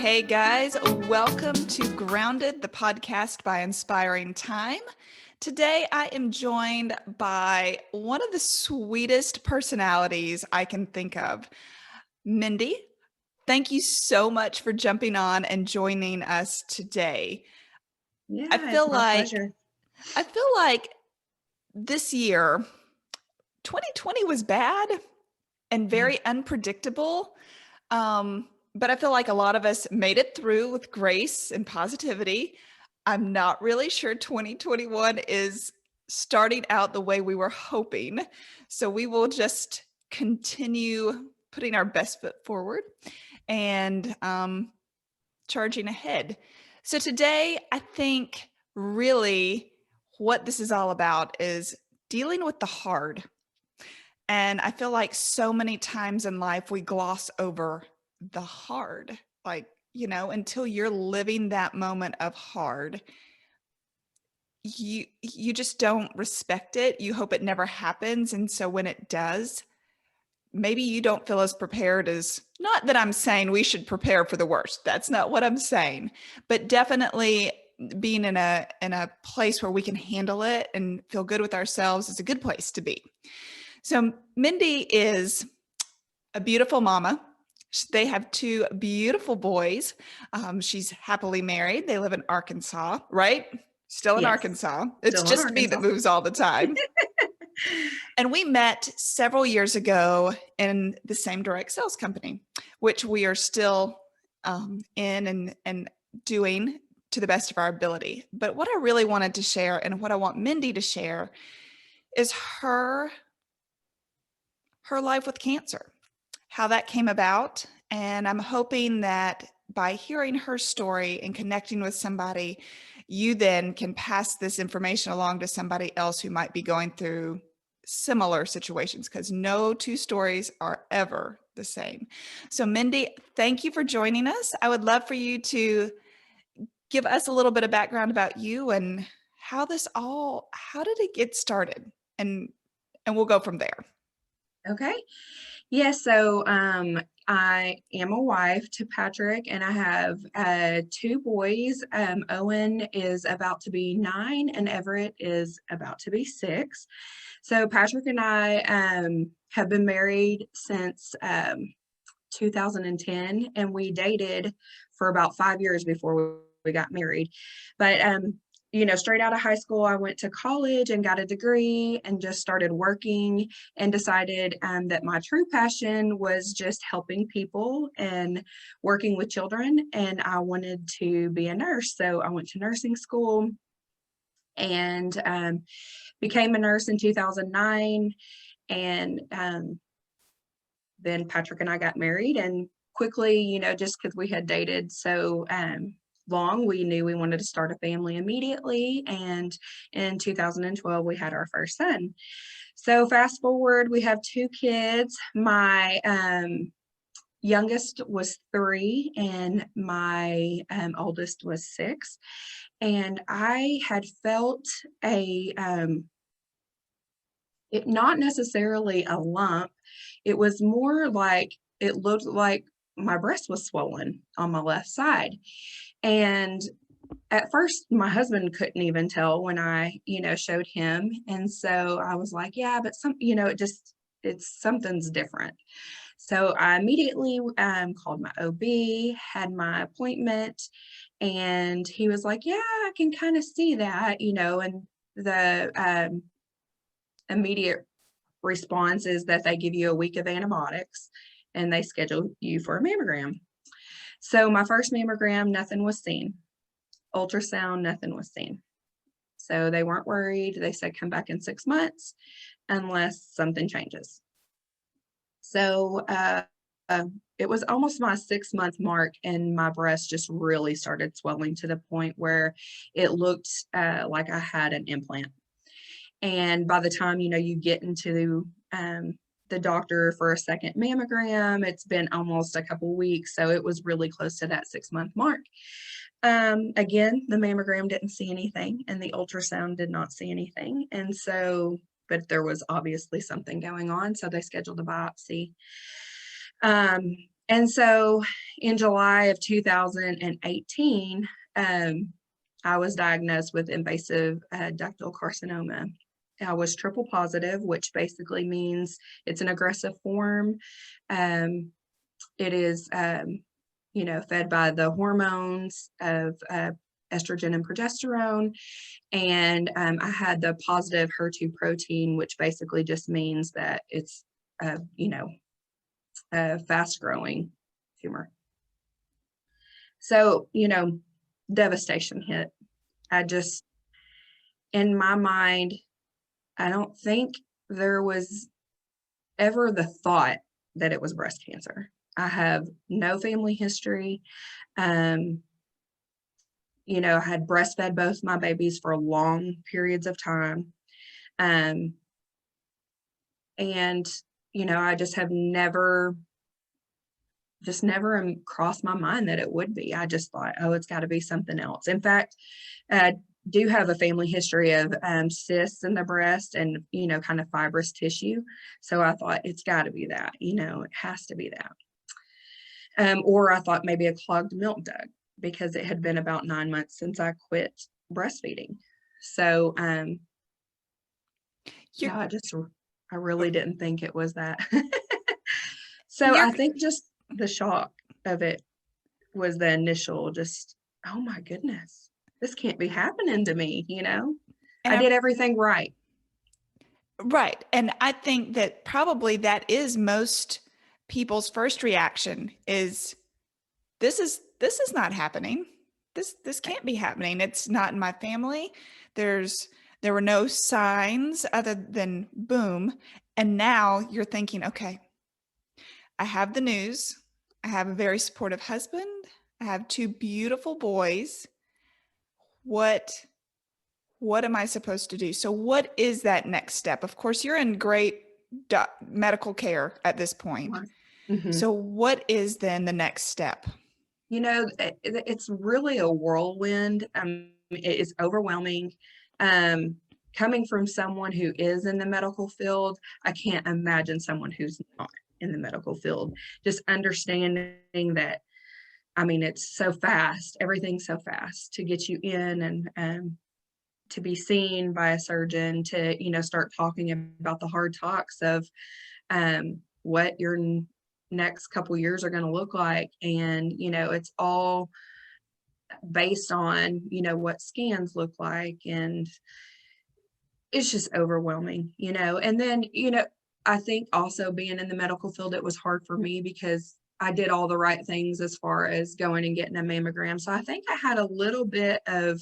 Hey guys, welcome to Grounded, the podcast by Inspiring Time. Today I am joined by one of the sweetest personalities I can think of, Mindy. Thank you so much for jumping on and joining us today. Yeah, I it's feel my like pleasure. this year, 2020 was bad and Yeah. very unpredictable. But I feel like a lot of us made it through with grace and positivity. I'm not really sure 2021 is starting out the way we were hoping. So we will just continue putting our best foot forward and charging ahead. So today, I think really what this is all about is dealing with the hard. And I feel like so many times in life we gloss over the hard, until you're living that moment of hard, you just don't respect it. You hope it never happens. And so when it does, maybe you don't feel as prepared as, not that I'm saying we should prepare for the worst. That's not what I'm saying, but definitely being in a place where we can handle it and feel good with ourselves is a good place to be. So Mindy is a beautiful mama. They have two beautiful boys. She's happily married. They live in Arkansas, right? Still in Yes, Arkansas. It's still in just me that Arkansas. moves all the time. And we met several years ago in the same direct sales company, which we are still in and doing to the best of our ability. But what I really wanted to share and what I want Mindy to share is her life with cancer, how that came about. And I'm hoping that by hearing her story and connecting with somebody, you then can pass this information along to somebody else who might be going through similar situations, because no two stories are ever the same. So Mindy, thank you for joining us. I would love for you to give us a little bit of background about you and how did it get started? And we'll go from there. Okay. Yeah, so I am a wife to Patrick, and I have two boys. Owen is about to be 9, and Everett is about to be 6. So Patrick and I have been married since 2010, and we dated for about 5 years before we got married. But straight out of high school, I went to college and got a degree and just started working and decided that my true passion was just helping people and working with children. And I wanted to be a nurse. So I went to nursing school and became a nurse in 2009. And then Patrick and I got married, and quickly, just because we had dated so long, we knew we wanted to start a family immediately. And in 2012, we had our first son. So fast forward, we have 2 kids. My youngest was 3 and my oldest was 6. And I had felt it not necessarily a lump. It was more like it looked like my breast was swollen on my left side. And at first, my husband couldn't even tell when I, showed him. And so I was like, yeah, but it's something's different. So I immediately called my OB, had my appointment, and he was like, yeah, I can kind of see that, and the immediate response is that they give you a week of antibiotics and they schedule you for a mammogram. So my first mammogram, nothing was seen. Ultrasound, nothing was seen. So they weren't worried. They said, come back in 6 months unless something changes. So it was almost my 6-month mark, and my breast just really started swelling to the point where it looked like I had an implant. And by the time, you get into the doctor for a second mammogram, it's been almost a couple weeks. So it was really close to that 6-month mark. Again, the mammogram didn't see anything, and the ultrasound did not see anything. And so, but there was obviously something going on. So they scheduled a biopsy. And so in July of 2018, I was diagnosed with invasive ductal carcinoma. I was triple positive, which basically means it's an aggressive form. It is, fed by the hormones of estrogen and progesterone. And I had the positive HER2 protein, which basically just means that it's, a fast growing tumor. So, devastation hit. In my mind, I don't think there was ever the thought that it was breast cancer. I have no family history. I had breastfed both my babies for long periods of time. And, I just have never crossed my mind that it would be. I just thought, oh, it's got to be something else. In fact, I do have a family history of cysts in the breast and, kind of fibrous tissue. So I thought it's got to be that, it has to be that. Or I thought maybe a clogged milk duct, because it had been about 9 months since I quit breastfeeding. So, I really didn't think it was that. So I think just the shock of it was the initial oh my goodness, this can't be happening to me, And I did everything right. Right. And I think that probably that is most people's first reaction is this is not happening. This can't be happening. It's not in my family. There were no signs other than boom. And now you're thinking, okay, I have the news. I have a very supportive husband. I have 2 beautiful boys. What am I supposed to do? So what is that next step? Of course, you're in great medical care at this point. Mm-hmm. So what is then the next step? It's really a whirlwind. It is overwhelming. Coming from someone who is in the medical field, I can't imagine someone who's not in the medical field. Just understanding that, it's so fast. Everything's so fast to get you in and to be seen by a surgeon, to, start talking about the hard talks of what your next couple years are going to look like. And, it's all based on, what scans look like. And it's just overwhelming, and then, I think also being in the medical field, it was hard for me because I did all the right things as far as going and getting a mammogram. So I think I had a little bit of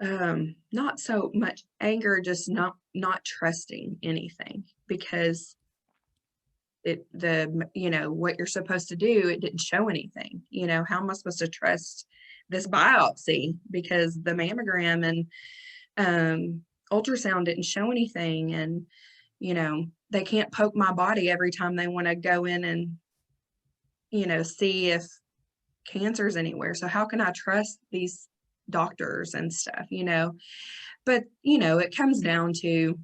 not so much anger, just not trusting anything, because what you're supposed to do, it didn't show anything. How am I supposed to trust this biopsy, because the mammogram and ultrasound didn't show anything, and they can't poke my body every time they want to go in and see if cancer's anywhere. So how can I trust these doctors and stuff? But it comes down to,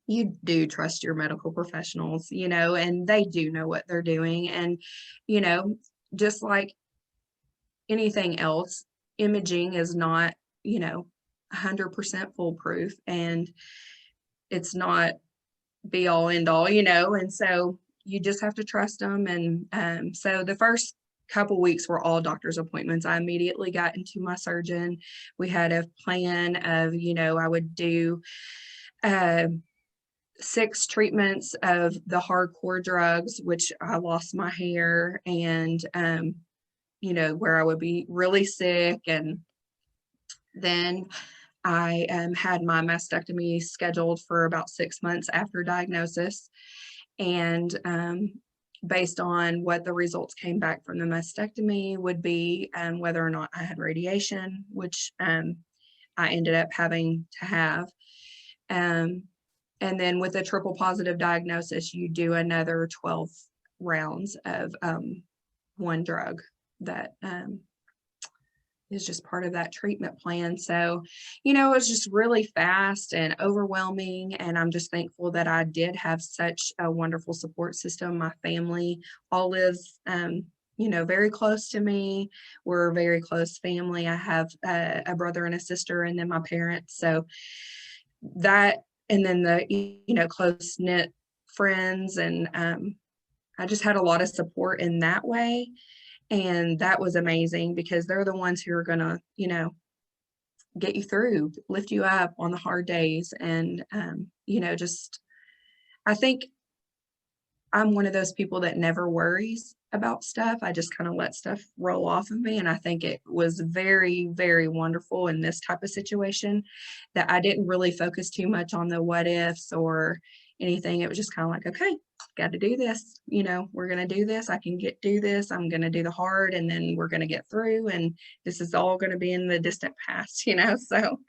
you do trust your medical professionals, and they do know what they're doing. And just like anything else, imaging is not 100% foolproof, and it's not be all end all, and so you just have to trust them. And so the first couple weeks were all doctor's appointments. I immediately got into my surgeon. We had a plan of, I would do 6 treatments of the hardcore drugs, which I lost my hair, and where I would be really sick. And then I had my mastectomy scheduled for about 6 months after diagnosis. And based on what the results came back from the mastectomy would be, whether or not I had radiation, which I ended up having to have. And then with a triple positive diagnosis, you do another 12 rounds of one drug that is just part of that treatment plan. So, it was just really fast and overwhelming. And I'm just thankful that I did have such a wonderful support system. My family all lives, very close to me. We're a very close family. I have a brother and a sister, and then my parents. So that, and then the, close knit friends. And I just had a lot of support in that way. And that was amazing because they're the ones who are going to, get you through, lift you up on the hard days. And, just, I think I'm one of those people that never worries about stuff. I just kind of let stuff roll off of me. And I think it was very, very wonderful in this type of situation that I didn't really focus too much on the what ifs or anything. It was just kind of like, okay, got to do this. We're going to do this. I can do this. I'm going to do the hard, and then we're going to get through. And this is all going to be in the distant past, so.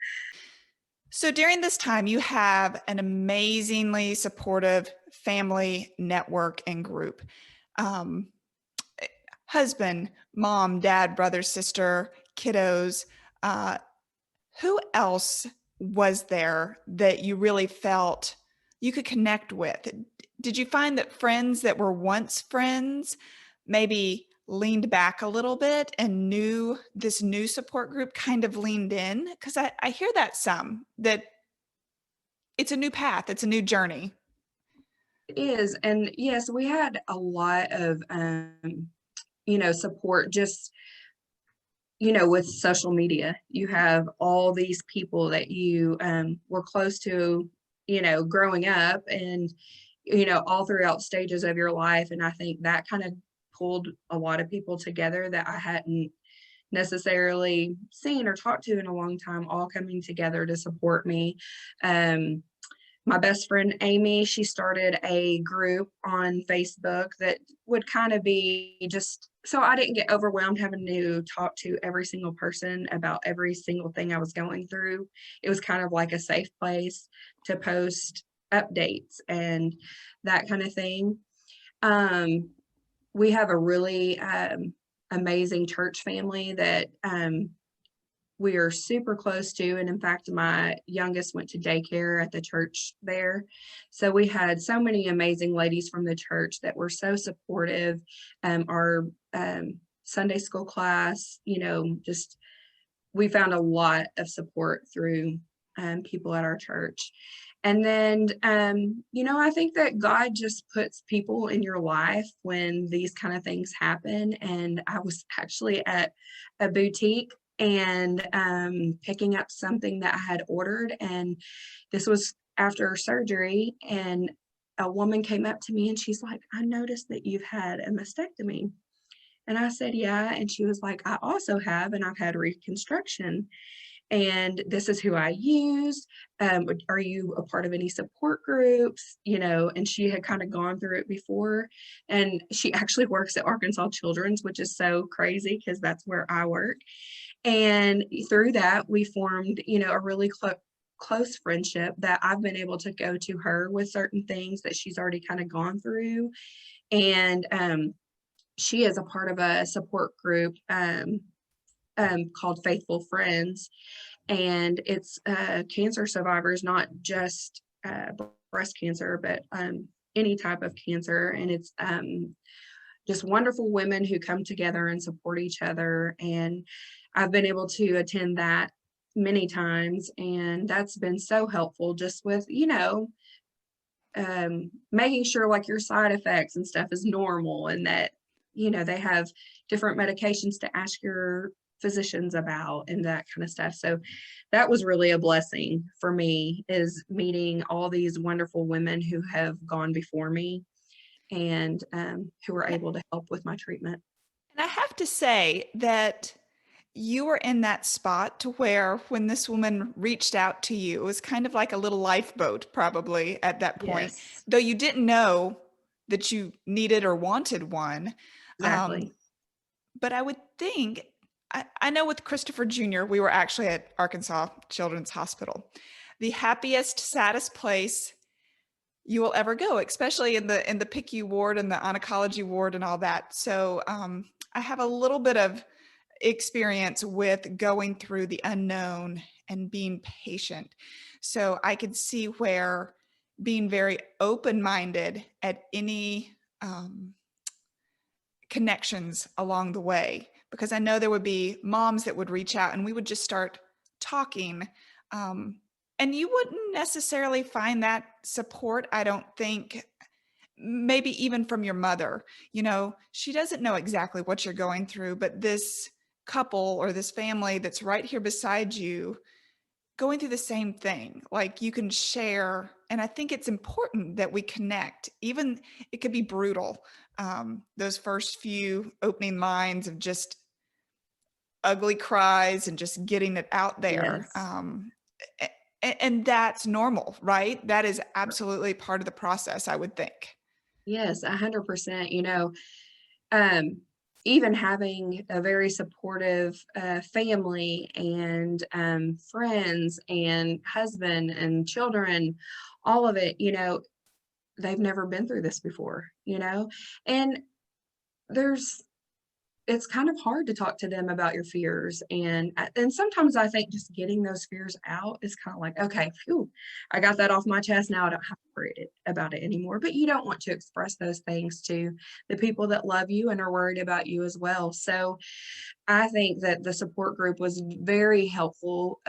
So during this time, you have an amazingly supportive family network and group. Um, Husband, mom, dad, brother, sister, kiddos. Uh, who else was there that you really felt you could connect with? Did you find that friends that were once friends maybe leaned back a little bit and knew this new support group kind of leaned in? Because I hear that that it's a new path, it's a new journey. It is. And yes, we had a lot of, support just, with social media. You have all these people that you were close to, growing up, and, all throughout stages of your life. And I think that kind of pulled a lot of people together that I hadn't necessarily seen or talked to in a long time, all coming together to support me. Um, my best friend Amy, she started a group on Facebook that would kind of be just so I didn't get overwhelmed having to talk to every single person about every single thing I was going through. It was kind of like a safe place to post updates and that kind of thing. Um, we have a really amazing church family that we are super close to. And in fact, my youngest went to daycare at the church there. So we had so many amazing ladies from the church that were so supportive. Our Sunday school class, just we found a lot of support through people at our church. And then, I think that God just puts people in your life when these kind of things happen. And I was actually at a boutique and picking up something that I had ordered. And this was after surgery. And a woman came up to me and she's like, I noticed that you've had a mastectomy. And I said, yeah. And she was like, I also have, and I've had reconstruction. And this is who I use. Are you a part of any support groups? And she had kind of gone through it before. And she actually works at Arkansas Children's, which is so crazy because that's where I work. And through that, we formed, a really close friendship that I've been able to go to her with certain things that she's already kind of gone through. And she is a part of a support group called Faithful Friends. And it's cancer survivors, not just breast cancer, but any type of cancer. And it's just wonderful women who come together and support each other. And I've been able to attend that many times. And that's been so helpful just with, making sure like your side effects and stuff is normal and that, they have different medications to ask your physicians about and that kind of stuff. So that was really a blessing for me, is meeting all these wonderful women who have gone before me and who were able to help with my treatment. And I have to say that you were in that spot to where when this woman reached out to you, it was kind of like a little lifeboat probably at that point, Yes, though you didn't know that you needed or wanted one. Um, exactly. but I would think, I know with Christopher Jr., we were actually at Arkansas Children's Hospital, the happiest, saddest place you will ever go, especially in the PICU ward and the oncology ward and all that. So I have a little bit of experience with going through the unknown and being patient. So I could see where being very open-minded at any connections along the way, because I know there would be moms that would reach out and we would just start talking. And you wouldn't necessarily find that support, I don't think, maybe even from your mother. You know, she doesn't know exactly what you're going through, but this couple or this family that's right here beside you going through the same thing, like you can share. And I think it's important that we connect. Even it could be brutal, those first few opening lines of just ugly cries and just getting it out there. Yes. And that's normal, right? That is absolutely part of the process, I would think. Yes, 100%. Um, even having a very supportive family and friends and husband and children, all of it, they've never been through this before. And there's it's kind of hard to talk to them about your fears, and sometimes I think just getting those fears out is kind of like, okay, phew, I got that off my chest. Now I don't have to worry about it anymore. But you don't want to express those things to the people that love you and are worried about you as well. So I think that the support group was very helpful,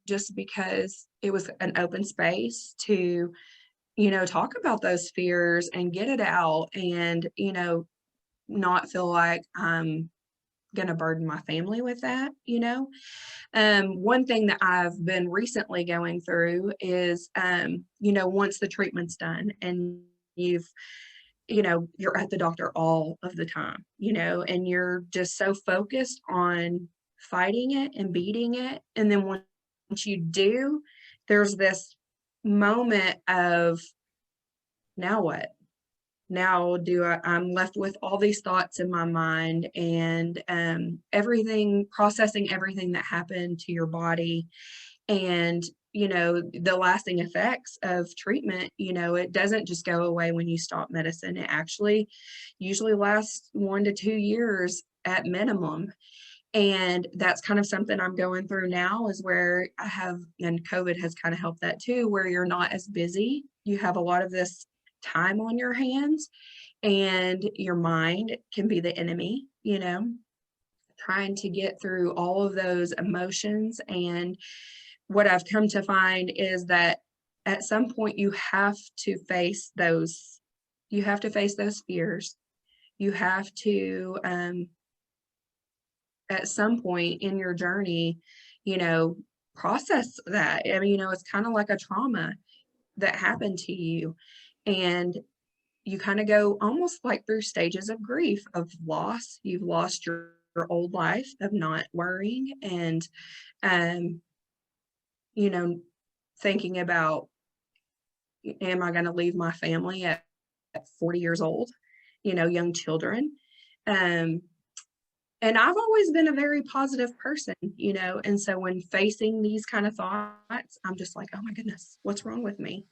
just because it was an open space to talk about those fears and get it out, and not feel like I'm gonna burden my family with that. One thing that I've been recently going through is, once the treatment's done and you're at the doctor all of the time, and you're just so focused on fighting it and beating it. And then once you do, there's this moment of, now what? Now I'm left with all these thoughts in my mind, and processing everything that happened to your body, and the lasting effects of treatment. It doesn't just go away when you stop medicine. It actually usually lasts 1 to 2 years at minimum. And that's kind of something I'm going through now, is where and COVID has kind of helped that too, where you're not as busy. You have a lot of this time on your hands, and your mind can be the enemy, trying to get through all of those emotions. And what I've come to find is that at some point you have to face those fears. You have to, at some point in your journey, you know, process that. I mean, it's kind of like a trauma that happened to you. And you kind of go almost like through stages of grief, of loss. You've lost your old life of not worrying, and um, you know, thinking about, am I going to leave my family at 40 years old, young children. Um, and I've always been a very positive person, and so when facing these kind of thoughts, I'm just like, oh my goodness, what's wrong with me?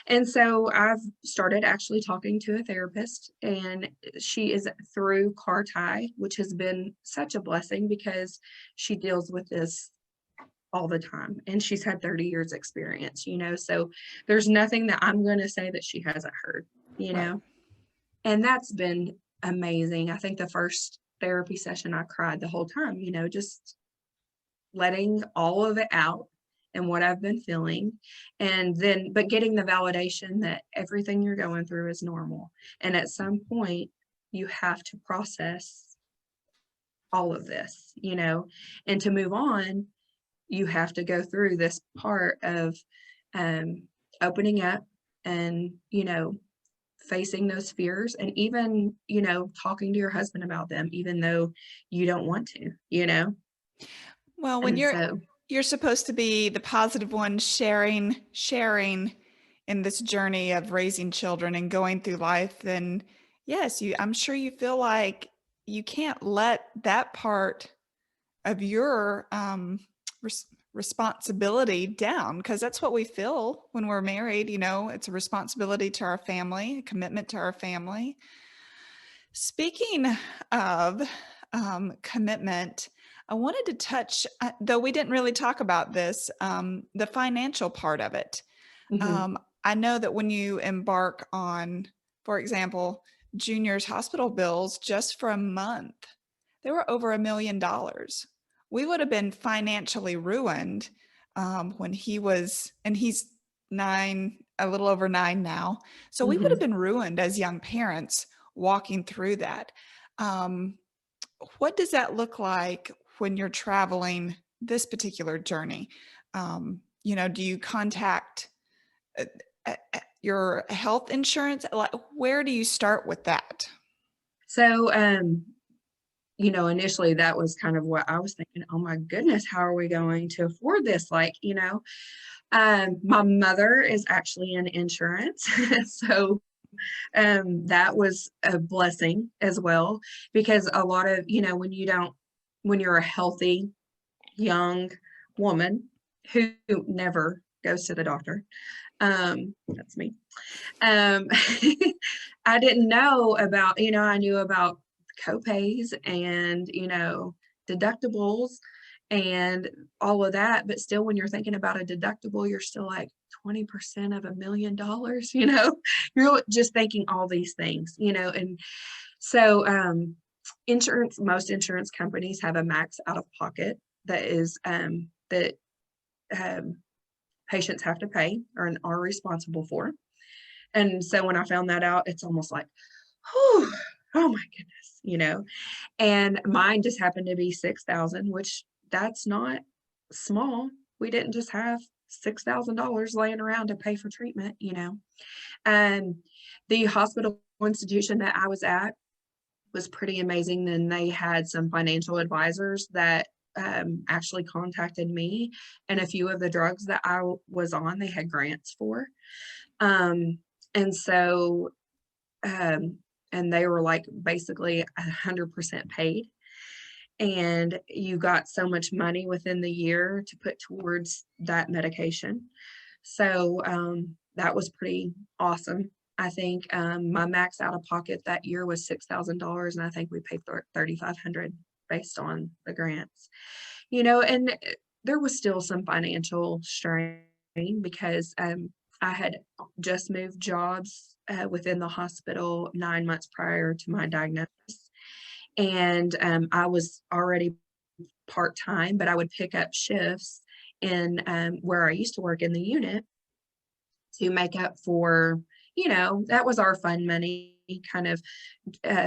And so I've started actually talking to a therapist, and she is through CAR-TI, which has been such a blessing because she deals with this all the time, and she's had 30 years experience. So there's nothing that I'm going to say that she hasn't heard, you Right. know, and that's been amazing. I think the first therapy session I cried the whole time, just letting all of it out and what I've been feeling. And then, but getting the validation that everything you're going through is normal. And at some point, you have to process all of this, and to move on, you have to go through this part of um, opening up and, facing those fears, and even, talking to your husband about them, even though you don't want to. Well, when And you're so, you're supposed to be the positive one, sharing in this journey of raising children and going through life, then yes, I'm sure you feel like you can't let that part of your responsibility down, because that's what we feel when we're married. It's a responsibility to our family, a commitment to our family. Speaking of, commitment. I wanted to touch, though we didn't really talk about this, the financial part of it. Mhm. I know that when you embark on, for example, Junior's hospital bills just for a month, they were over $1 million. We would have been financially ruined when he was, and he's 9, a little over 9 now. So we would have Mhm. been ruined as young parents walking through that. Um, what does that look like when you're traveling this particular journey? Do you contact uh, your health insurance? Like, where do you start with that? So, initially that was kind of what I was thinking, oh my goodness, how are we going to afford this? My mother is actually in insurance. So that was a blessing as well, because a lot of, when you're a healthy young woman who never goes to the doctor, that's me. Um, I didn't know about, I knew about copays and, deductibles and all of that. But still, when you're thinking about a deductible, you're still like 20% of $1 million, you're just thinking all these things, and so, most insurance companies have a max out of pocket that is, that, um, patients have to pay or are responsible for. And so when I found that out, it's almost like, "Whew, oh my goodness," and mine just happened to be 6,000, which that's not small. We didn't just have $6,000 laying around to pay for treatment, And the hospital institution that I was at was pretty amazing. Then they had some financial advisors that, actually contacted me, and a few of the drugs that I was on, they had grants for. Um, and so, um, and they were like basically 100% paid. And you got so much money within the year to put towards that medication. So that was pretty awesome. I think my max out of pocket that year was $6,000, and I think we paid 3,500 based on the grants. And there was still some financial strain because I had just moved jobs within the hospital 9 months prior to my diagnosis. And I was already part time, but I would pick up shifts in where I used to work in the unit to make up for, that was our fun money, kind of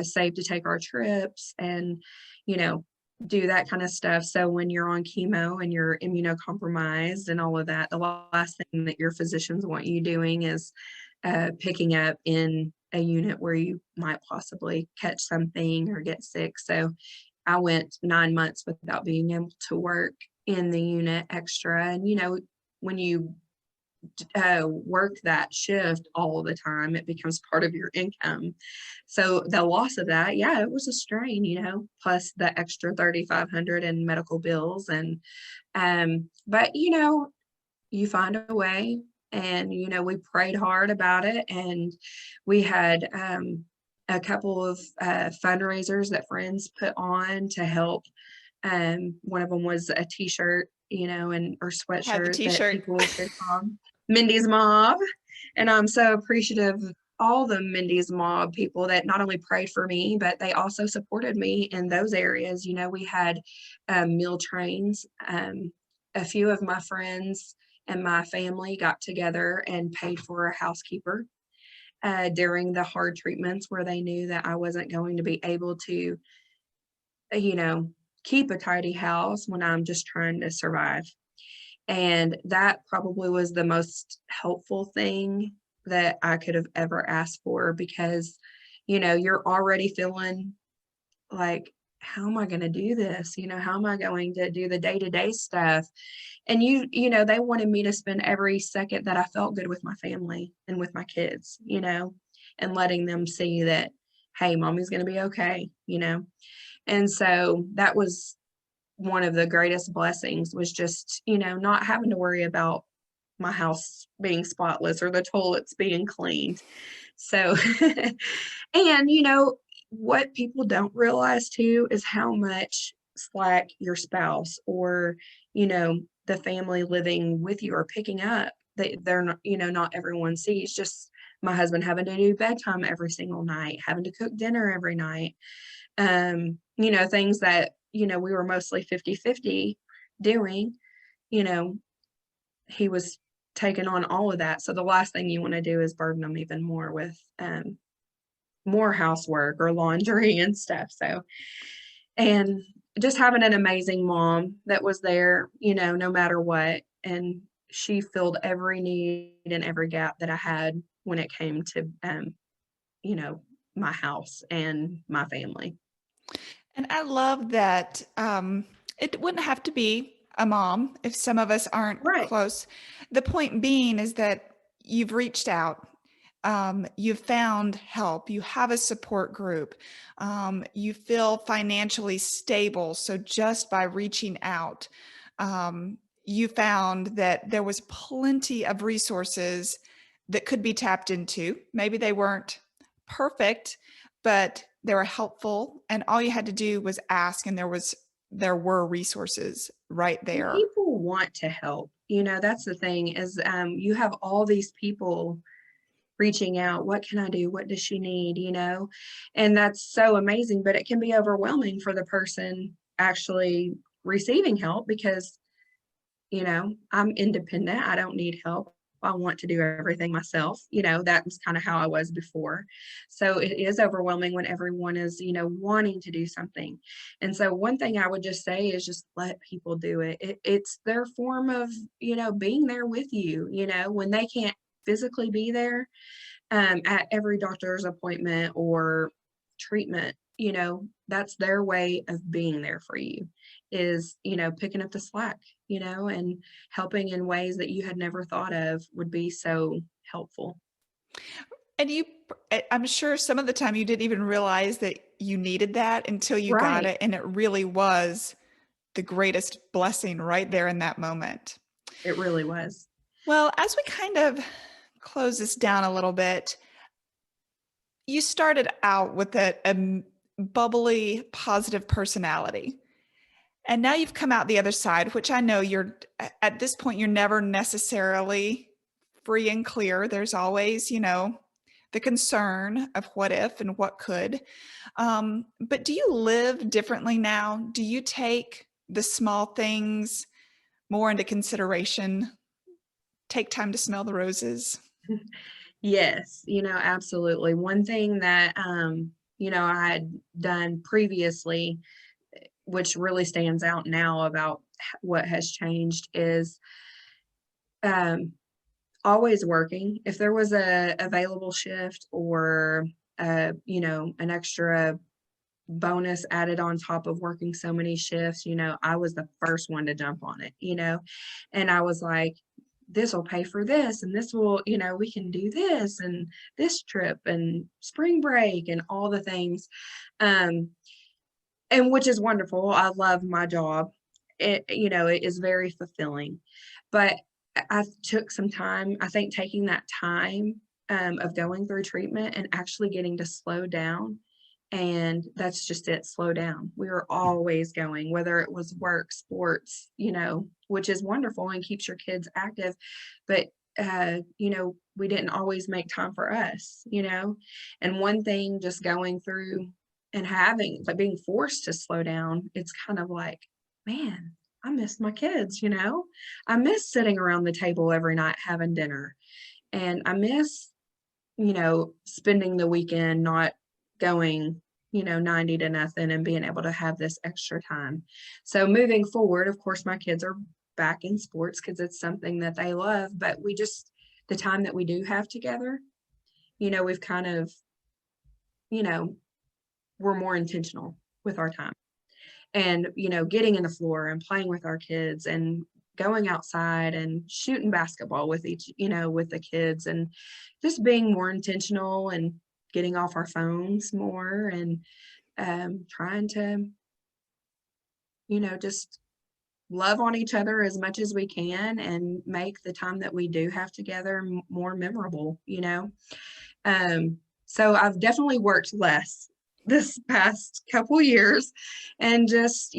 saved to take our trips and, you know, do that kind of stuff. So when you're on chemo and you're immunocompromised and all of that, the last thing that your physicians want you doing is picking up in a unit where you might possibly catch something or get sick. So I went 9 months without being able to work in the unit extra. And, when you work that shift all the time, it becomes part of your income. So the loss of that, yeah, it was a strain, plus the extra 3,500 in medical bills. And, but, you find a way. And, we prayed hard about it. And we had a couple of fundraisers that friends put on to help. One of them was a t-shirt, or I have the sweatshirt that t-shirt. people could Mindy's Mob. And I'm so appreciative of all the Mindy's Mob people that not only prayed for me, but they also supported me in those areas. We had meal trains. A few of my friends and my family got together and paid for a housekeeper during the hard treatments where they knew that I wasn't going to be able to, you know, keep a tidy house when I'm just trying to survive. And that probably was the most helpful thing that I could have ever asked for because, you're already feeling like, how am I going to do this? How am I going to do the day-to-day stuff? And they wanted me to spend every second that I felt good with my family and with my kids, and letting them see that, hey, mommy's going to be okay. And so that was one of the greatest blessings was just, not having to worry about my house being spotless or the toilets being cleaned. So, and, what people don't realize too is how much slack your spouse or, the family living with you are picking up. They're not, not everyone sees. Just my husband having to do bedtime every single night, having to cook dinner every night. Things that, we were mostly 50-50 doing, you know, he was taking on all of that. So the last thing you want to do is burden them even more with more housework or laundry and stuff. So, and just having an amazing mom that was there, no matter what. And she filled every need and every gap that I had when it came to, you know, my house and my family. And I love that it wouldn't have to be a mom if some of us aren't Right. close. The point being is that you've reached out, you've found help, you have a support group, you feel financially stable. So just by reaching out, you found that there was plenty of resources that could be tapped into. Maybe they weren't perfect, but they were helpful, and all you had to do was ask, and there were resources right And there. people want to help. That's the thing is you have all these people reaching out. What can I do? What does she need? And that's so amazing, but it can be overwhelming for the person actually receiving help because I'm independent. I don't need help. I want to do everything myself. That was kind of how I was before. So it is overwhelming when everyone is, wanting to do something. And so one thing I would just say is just let people do it. It's their form of, being there with you, when they can't physically be there at every doctor's appointment or treatment, that's their way of being there for you is, picking up the slack, and helping in ways that you had never thought of would be so helpful. And I'm sure some of the time you didn't even realize that you needed that until you got Right. it, and it really was the greatest blessing right there in that moment. It really was. Well, as we kind of close this down a little bit, you started out with a bubbly, positive personality. And now you've come out the other side, which I know at this point, you're never necessarily free and clear. There's always, the concern of what if and what could. But do you live differently now? Do you take the small things more into consideration? Take time to smell the roses? Yes, absolutely. One thing that, I had done previously, which really stands out now about what has changed is, um, always working. If there was a available shift or, an extra bonus added on top of working so many shifts, I was the first one to jump on it, and I was like, this will pay for this and this will, we can do this and this trip and spring break and all the things. Um, and which is wonderful. I love my job. It is very fulfilling. But I took some time, I think taking that time of going through treatment and actually getting to slow down. And that's just it, slow down. We were always going, whether it was work, sports, which is wonderful and keeps your kids active. But, we didn't always make time for us, And one thing just going through and having, like being forced to slow down, it's kind of like, man, I miss my kids, I miss sitting around the table every night having dinner. And I miss, spending the weekend not going, 90 to nothing and being able to have this extra time. So moving forward, of course, my kids are back in sports because it's something that they love, but the time that we do have together, we've kind of, you know, we're more intentional with our time and, getting in the floor and playing with our kids and going outside and shooting basketball with with the kids and just being more intentional and getting off our phones more and trying to, just love on each other as much as we can and make the time that we do have together more memorable. So I've definitely worked less this past couple years, and just,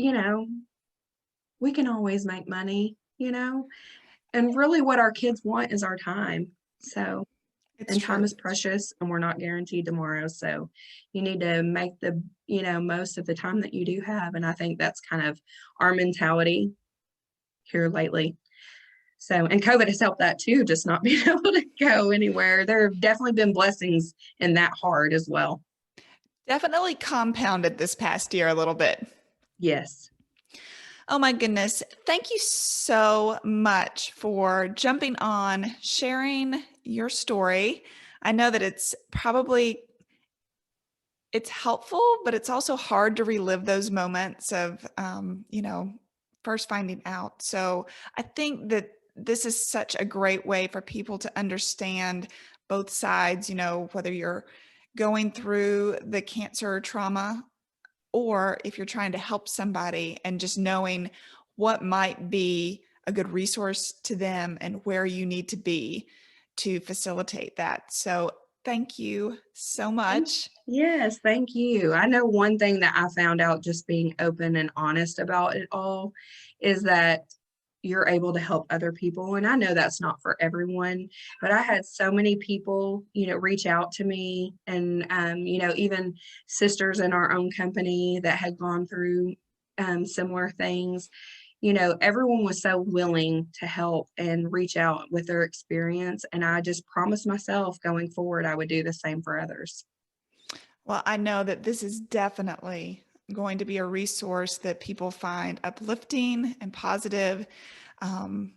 we can always make money, and really what our kids want is our time. So, It's and time true. is precious and we're not guaranteed tomorrow. So you need to make the, most of the time that you do have. And I think that's kind of our mentality here lately. So, and COVID has helped that too, just not being able to go anywhere. There have definitely been blessings in that hard as well. Definitely compounded this past year a little bit. Yes. Oh my goodness. Thank you so much for jumping on, sharing your story. I know that it's helpful, but it's also hard to relive those moments of, first finding out. So I think that this is such a great way for people to understand both sides, whether you're going through the cancer trauma or if you're trying to help somebody, and just knowing what might be a good resource to them and where you need to be to facilitate that. So thank you so much. Yes, thank you. I know one thing that I found out just being open and honest about it all is that you're able to help other people. And I know that's not for everyone, but I had so many people, reach out to me, and, even sisters in our own company that had gone through similar things. Everyone was so willing to help and reach out with their experience. And I just promised myself going forward, I would do the same for others. Well, I know that this is definitely going to be a resource that people find uplifting and positive. Um,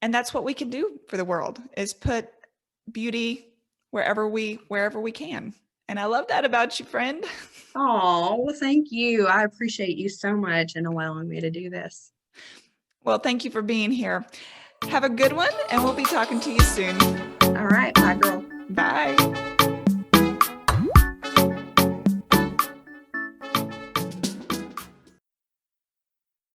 and that's what we can do for the world, is put beauty wherever we can. And I love that about you, friend. Oh, well, thank you. I appreciate you so much and allowing me to do this. Well, thank you for being here. Have a good one, and we'll be talking to you soon. All right. Bye, girl. Bye.